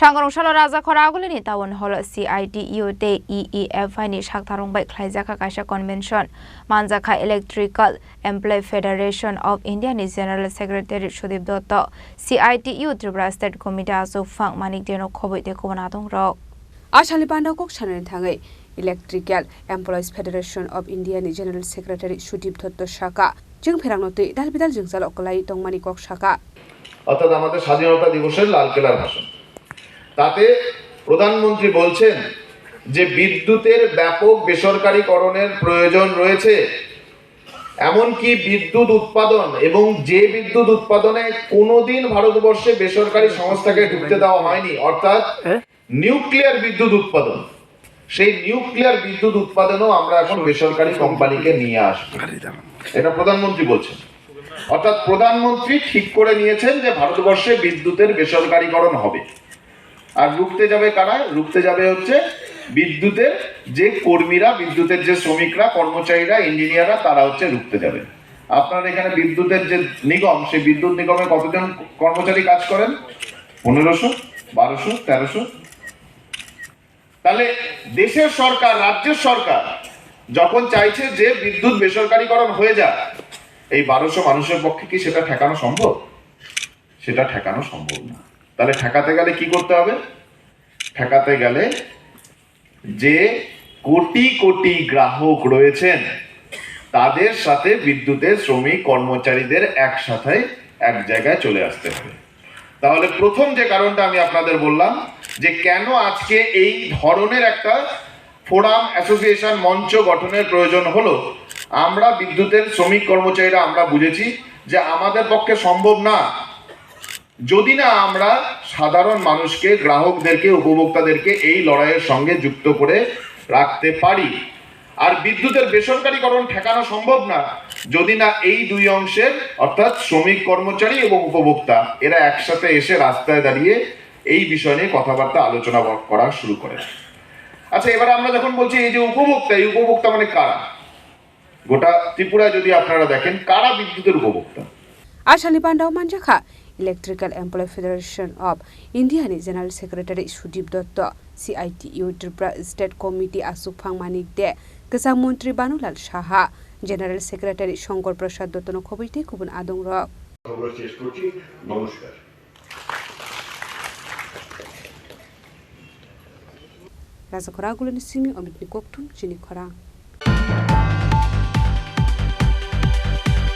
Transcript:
Sangrongsalo Rajakhor Aguli ni tawon hol CITU tei EEFI ni Saktharmung bai Khlaijakha Kaisa Convention Manjakha Electrical Employee Federation of India ni General Secretary Sudip Datta CITU Tripura State Committee Achukphang Manik Khobwi tei Kubun Adongrok Ashali Pandakok Chanel Thangai Electrical Employees Federation of India ni General Secretary Sudip Datta Shaka Jeng Pherangnote Dalbidal Jengsalok Okolai Tongmani Kok Shaka অর্থাৎ আমাদের স্বাধীনতা দিবসের লালকেল্লার ভাষণ তাতে প্রধানমন্ত্রী বলছেন যে বিদ্যুতের ব্যাপক বেসরকারীকরণের প্রয়োজন রয়েছে এমনকি বিদ্যুৎ উৎপাদন এবং যে বিদ্যুৎ উৎপাদনে কোনোদিন ভারতবর্ষে বেসরকারি সংস্থাকে ঢুকতে দেওয়া হয়নি অর্থাৎ নিউক্লিয়ার বিদ্যুৎ উৎপাদন সেই নিউক্লিয়ার বিদ্যুৎ উৎপাদনও আমরা এখন বেসরকারি কোম্পানিকে নিয়ে আসব এটা প্রধানমন্ত্রী বলছেন অর্থাৎ প্রধানমন্ত্রী ঠিক করে নিয়েছেন যে ভারতবর্ষে বিদ্যুতের বেসরকারীকরণ হবে আর রুখতে যাবে কারা রুখতে যাবে হচ্ছে বিদ্যুতের যে কর্মীরা বিদ্যুতের যে শ্রমিকরা কর্মচারীরা ইঞ্জিনিয়াররা তারা হচ্ছে রুখতে যাবে আপনার এখানে বিদ্যুতের যে নিগম সেই বিদ্যুৎ নিগমে কতজন কর্মচারী কাজ করেন 1500 1200 1300 তাহলে দেশের সরকার রাজ্যের সরকার যখন চাইছে যে বিদ্যুৎ বেসরকারীকরণ হয়ে যায় এই 1200 মানুষের পক্ষে কি সেটা ঠেকানো সম্ভব সেটা ঠেকানো সম্ভব না তাহলে ঠেকাতে গেলে কি করতে হবে ঠেকাতে গেলে যে কোটি কোটি গ্রাহক রয়েছেন তাদের সাথে বিদ্যুতের শ্রমিক কর্মচারীদের একসাথে এক জায়গায় চলে আসতে হবে তাহলে প্রথম যে কারণটা আমি আপনাদের বললাম যে কেন আজকে এই ধরনের একটা ফোরাম অ্যাসোসিয়েশন মঞ্চ গঠনের প্রয়োজন হলো আমরা বিদ্যুতের শ্রমিক কর্মচারীরা আমরা বুঝেছি যে আমাদের পক্ষে সম্ভব না যদি না আমরা সাধারণ মানুষকে গ্রাহকদেরকে উপভোক্তাদেরকে এই লড়াইয়ের সঙ্গে যুক্ত করে রাখতে পারি আর বিদ্যুতের বেসরকারীকরণ ঠেকানো সম্ভব না যদি না এই দুই অংশের অর্থাৎ শ্রমিক কর্মচারী এবং উপভোক্তা এরা একসাথে এসে রাস্তায় দাঁড়িয়ে এই বিষয় নিয়ে কথাবার্তা আলোচনা করা শুরু করে আচ্ছা এবারে আমরা যখন বলছি এই যে উপভোক্তা মানে কারা গোটা ত্রিপুরায় যদি আপনারা দেখেন কারা বিদ্যুতের উপভোক্তা Ashali Pandau Manjakha Electrical Employee Federation of India ni General Secretary Sudip Datta CITU Tripura State Committee Achukphang Manik de Kesang Mantri Banulal Shaha General Secretary Shankar Prasad Datta Khobwi tei Kubun Adongrok নমস্কার Rajakhor Aguli ni Simi Amit ni Koktun Chini Khorang